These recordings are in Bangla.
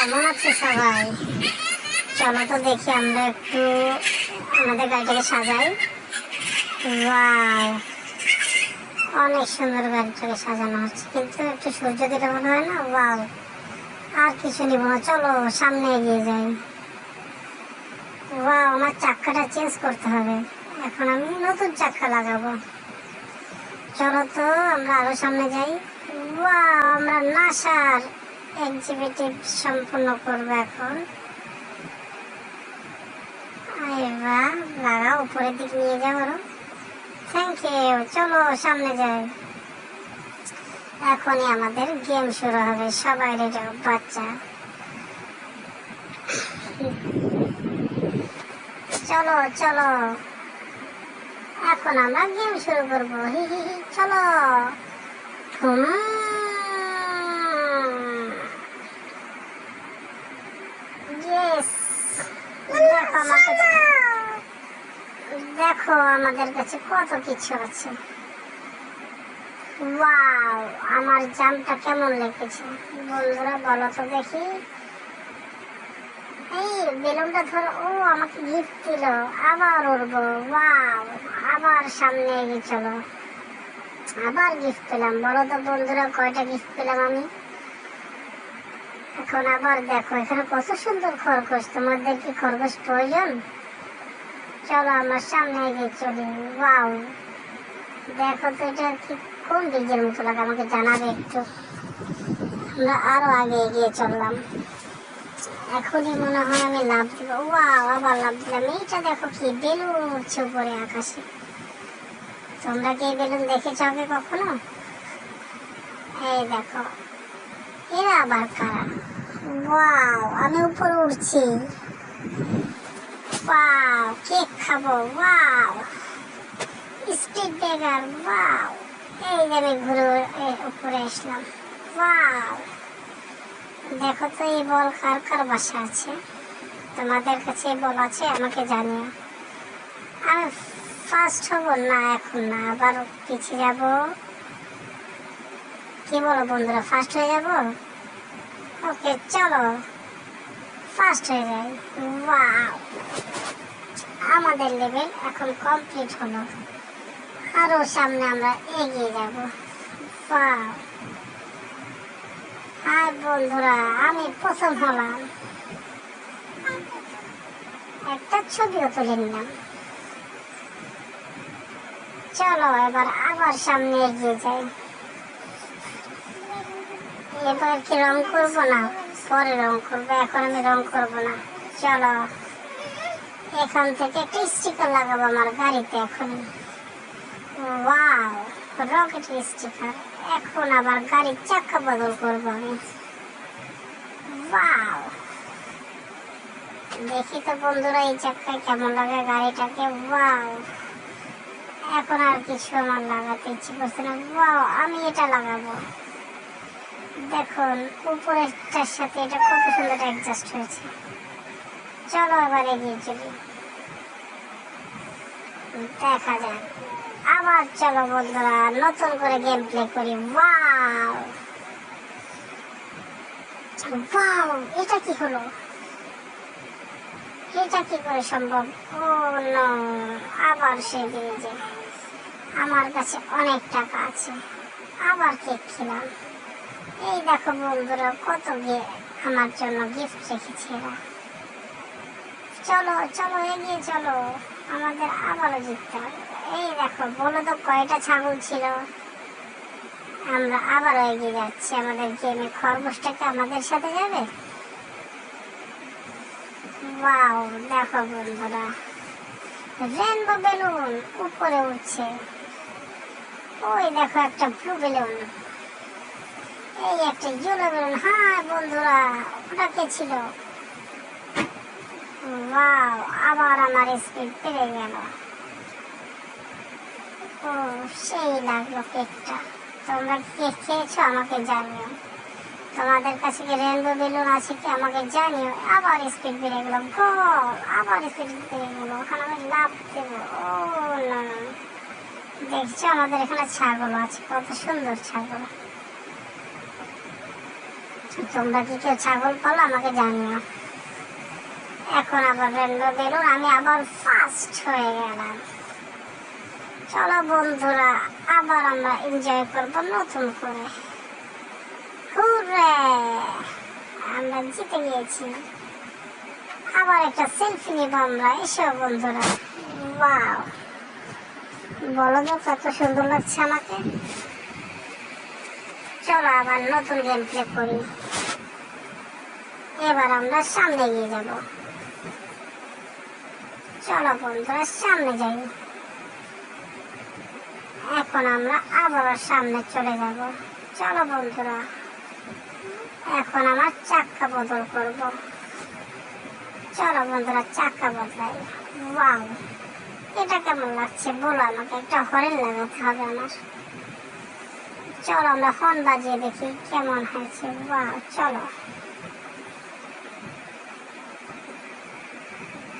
কেমন আছে সবাই? চলো তো দেখি আমরা একটু আমাদের গাড়িটাকে সাজাই। ওয়াও, অনেক সুন্দর গাড়িটাকে সাজানো হচ্ছে, কিন্তু একটু সূর্য দিলে মনে হয় না। ওয়াও, আর কিছু নিব না, চলো সামনে এগিয়ে যাই। ওয়াও, আমার চাক্কাটা চেঞ্জ করতে হবে, এখন আমি নতুন চাক্কা লাগাবো। চলো তো আমরা আরো সামনে যাই। ওয়াও, আমরা নাসার এক্সিবিটিভ সম্পূর্ণ করবো এখন। লাগাও, উপরের দিকে নিয়ে যাও আরো। Thank you. চলো সামনে যাই। এখনই আমাদের গেম শুরু হবে, সবাই রেডি হও বাচ্চা। চলো চলো, এখন আমরা গেম শুরু করবো। হি হি হি, চলো। ইয়েস, দেখো আমাদের কাছে কত কিছু আছে। ওয়াও, আমার জামটা কেমন লেগেছে বন্ধুরা, বলো তো দেখি। এই বেলুনটা ধরো। ও, আমাকে গিফট দিল, আবার উড়বো। ওয়াও, আবার সামনে এগিয়ে চলো, আবার গিফট পেলাম। বলো তো বন্ধুরা, কয়টা গিফট পেলাম আমি? এখন আবার দেখো এখানে কত সুন্দর খরগোশ। তোমাদের কি খরগোশ প্রয়োজন? চলো আমার সামনে এগিয়ে চলি। ওয়াও, দেখো তো এটা কি কোন ডিজের মতো লাগে, আমাকে জানাবে একটু। আমরা আরো আগে এগিয়ে চললাম, এখনই মনে হয় আমি লাফ দিব। ওয়াও, আবার লাফ দিলাম। এইটা দেখো কি বেলুন উঠছে উপরে আকাশে। তোমরা কি বেলুন দেখেছ আগে কখনো? এই দেখো, এরা আবার কারা? ওয়াও, আমি উপরে উঠছি। ওয়াও, কেক খাবো। Wow, speed breaker. ওয়াও, এই যে আমি ঘুরে উপরে আসলাম। ওয়াও, দেখো তো এই বল কার কার বাসা আছে? তোমাদের কাছে এই বল আছে? আমাকে জানিও। আমি ফার্স্ট হব না, এখন না, আবার পিছিয়ে যাব। কি বলো বন্ধুরা, ফার্স্ট হয়ে যাব? ওকে চলো ফার্স্ট হয়ে যাই। ওয়াও, আমাদের লেভেল এখন কমপ্লিট হলো, আরো সামনে আমরা এগিয়ে যাব। ওয়াও, হাই বন্ধুরা, আমি প্রথম হলাম। একটা ছবিও তুলে নিলাম। চলো এবার আবার সামনে এগিয়ে যাই। এবার কি রং করবো না, পরে রং করবো, এখন আমি রং করবো না। চলো এখান থেকে একটা স্টিকার লাগাবো আমার গাড়িতে এখন। Wow, rocket sticker. এখন আবার গাড়ির চাকা বদল করবো আমি। ওয়াও, দেখি তো বন্ধুরা এই চাকায় কেমন লাগে গাড়িটাকে। ওয়াও, এখন আর কিছু আমার লাগাতে ইচ্ছে করছে না। ওয়াও, আমি এটা লাগাবো। দেখুন উপরেরটার সাথে এটা কত সুন্দর অ্যাডজাস্ট হয়েছে। চলো এবার এগিয়ে চলি, দেখা যাক। আবার চলো বন্ধুরা, নতুন করে গেম প্লে করি। ওয়াও ওয়াও, এটা কি হলো? এটা কি করে সম্ভব? ও নো, আবার সে যে আমার কাছে অনেক টাকা আছে, আবার কেক খেলাম। এই দেখো বন্ধুরা, কত আমার জন্য গিফট রেখেছে এরা। চলো চলো এগিয়ে চলো, আমাদের আবারও জিততে হবে। এই দেখো, বলো তো কয়টা ছাগল ছিল? আমরা আবারও এগিয়ে যাচ্ছি আমাদের গেমে। খরগোশটাকে আমাদের সাথে যাবে। ওয়াও, দেখো বন্ধুরা, রেনবো বেলুন উপরে উঠছে। ওই দেখো একটা ব্লু বেলুন, এই একটা ইয়েলো বেলুন। হ্যাঁ বন্ধুরা, ওটা কে ছিল? ওয়াও, আবার আমার স্পিড বেড়ে গেল। ও, সেই লাগলো কেকটা। তোমরা কেক খেয়েছো? আমাকে জানিও। তোমাদের কাছে কি রেনবো বেলুন আছে কি? আমাকে জানিও। আবার স্পিড বেড়ে গেল। গোল, আবার স্পিড বেড়ে গেল। ওখানে আমি লাফ দেবো। ও না, দেখছো আমাদের এখানে ছাগল আছে, কত সুন্দর ছাগল। তোমরা কি কেউ ছাগল পালো আমাকে জানিও। এখন আবার রেনবো বেলুন, আমি আবার ফার্স্ট হয়ে গেলাম। চলো বন্ধুরা, আবার আমরা এনজয় করবো নতুন করে। হুররে, আমরা জিতে গিয়েছি। আবার একটা সেলফি নিব আমরা। এসো বন্ধুরা, ওয়াও, বলো তো কত সুন্দর লাগছে আমাকে। চলো আবার নতুন গেম প্লে করি। এবার আমরা সামনে এগিয়ে যাব। চলো বন্ধুরা সামনে যাই। এখন আমরা আবার সামনে চলে যাব। চলো বন্ধুরা, এখন আমার চাক্কা বদল করব। চলো বন্ধুরা চাক্কা বদলাই। ওয়াও, এটা কেমন লাগছে বলো আমাকে। একটা হরেন লাগাতে হবে আমার। চলো আমরা হর্ন বাজিয়ে দেখি কেমন হয়েছে। ওয়াও, চলো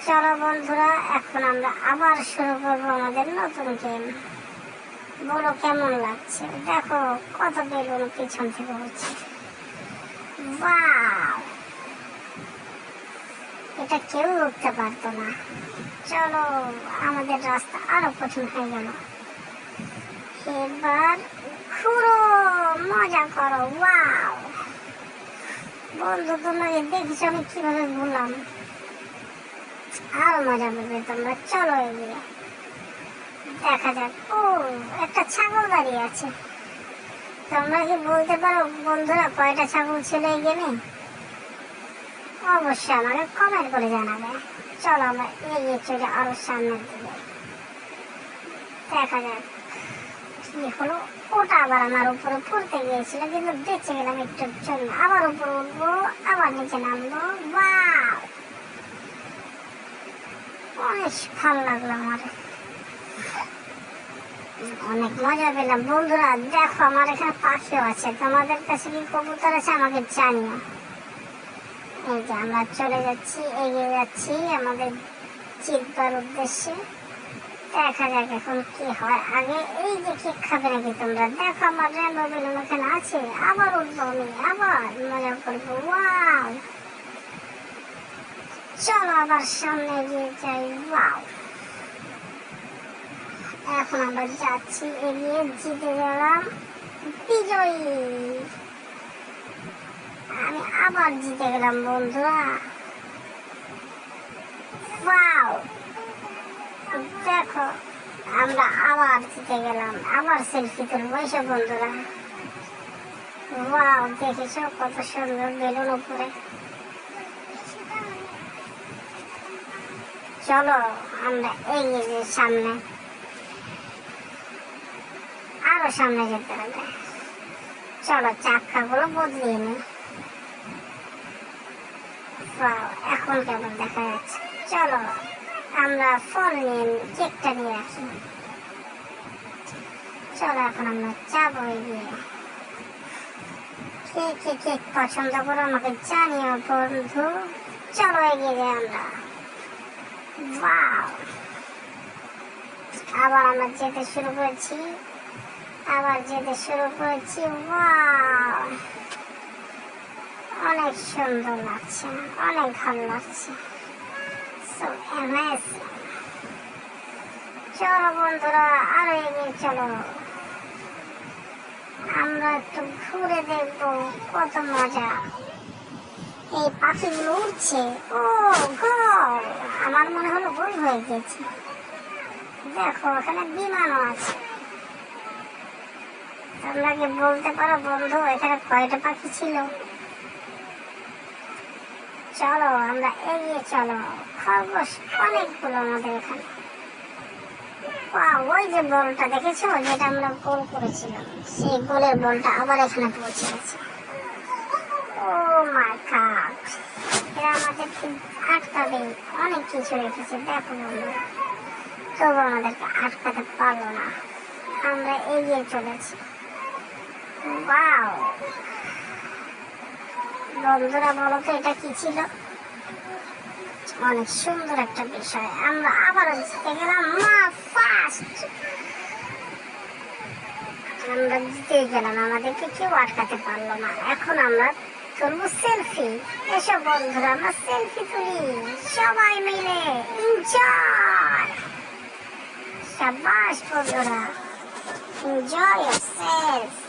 চলো বন্ধুরা, এখন আমরা আবার শুরু করবো আমাদের নতুন গেম। বলো কেমন লাগছে। দেখো কত বেলুন পিছন থেকে হচ্ছে। ওয়াও, এটা কেউ উঠতে পারতো না। চলো, আমাদের রাস্তা আরো কঠিন হয়ে গেল। এবার ঘুরো, মজা করো। ওয়াও বন্ধু, তোমরা দেখেছো আমি কিভাবে ঘুরলাম। আরো মজা করবে তোমরা। চলো এগিয়ে দেখা যাক। ও, একটা ছাগল দাঁড়িয়ে আছে। তোমরা কি বলতে পারো বন্ধুরা কয়টা ছাগল ছিল এই গেমে? অবশ্যই আমাকে কমেন্ট করে জানাবে। চলো আমরা এগিয়ে চলে আরো সামনের দিকে। দেখা যাক কি হলো। ওটা আবার আমার উপরে পড়তে গিয়েছিল, কিন্তু বেঁচে গেলাম একটুর জন্য। আবার উপরে উঠবো, আবার নিচে নামবো। ওয়াও, অনেক ভালো লাগলো আমার। অনেক মজা পেলাম বন্ধুরা। দেখো আমার এখানে পাখিও আছে। তোমাদের কাছে কি কবুতর আছে আমাকে জানিও। এই যে আমরা চলে যাচ্ছি, এগিয়ে যাচ্ছি আমাদের জিতবার উদ্দেশ্যে। দেখা যাক এখন কি হয়। আগে এই যে কেক খাবে নাকি তোমরা? দেখো আমার রেনবো বেলুন এখানে আছে। আবার উঠবো আমি, আবার মজা করবো। ওয়াও, চলো আবার সামনে এগিয়ে যাই। ওয়াও, এখন আমরা যাচ্ছি এগিয়ে, জিতে গেলাম, বিজয়ী। আমি আবার জিতে গেলাম বন্ধুরা। ওয়াও, দেখো আমরা আবার জিতে গেলাম। আবার সেলফি তুলবো। এসব বন্ধুরা, ওয়াও, দেখেছো কত সুন্দর বেলুন উপরে। চলো আমরা এগিয়ে যাই সামনে, আরো সামনে যেতে হবে। চলো চাক্কাগুলো বদলিয়ে নি। এখন কেমন দেখা যাচ্ছে। চলো আমরা ফল নিয়ে, কেকটা নিয়ে রাখি। চলো এখন আমরা যাবো এগিয়ে। কে কে কেক পছন্দ করো আমাকে জানিও বন্ধু। চলো এগিয়ে যাই আমরা। ওয়াও, আবার আমরা যেতে শুরু করেছি। ওয়াও, অনেক সুন্দর লাগছে, অনেক ভালো লাগছে। So amazing. চলো বন্ধুরা আরো এগিয়ে চলো। আমরা একটু ঘুরে দেখবো কত মজা। এই পাখিগুলো উঠছে। ও গোল, আমার মনে হলো গোল হয়ে গেছে। দেখো এখানে বিমানও আছে। তোমরা কি বলতে পারো বন্ধু এখানে কয়টা পাখি ছিল? চলো আমরা এগিয়ে চলো। খরগোশ অনেকগুলো আমাদের এখানে। ওই যে বলটা দেখেছো, যেটা আমরা গোল করেছিলাম, সেই গোলের বলটা আবার এখানে পৌঁছে গেছে। ও মাই গড, এরা আমাদের আটকাবে। অনেক কিছু রেখেছে দেখো বন্ধুরা, তবু আমাদেরকে আটকাতে পারলো না। আমরা এগিয়ে চলেছি। ওয়াও বন্ধুরা, বলো তো এটা কি ছিল? অনেক সুন্দর একটা বিষয়। আমরা আবারও জিতে গেলাম। আমরা জিতে গেলাম, আমাদেরকে কেউ আটকাতে পারলো না। এখন আমরা তুলবো সেলফি। এসো বন্ধুরা আমরা সেলফি তুলি সবাই মিলে, এনজয়। সাবাস বন্ধুরা, এনজয় ইয়োরসেলফ।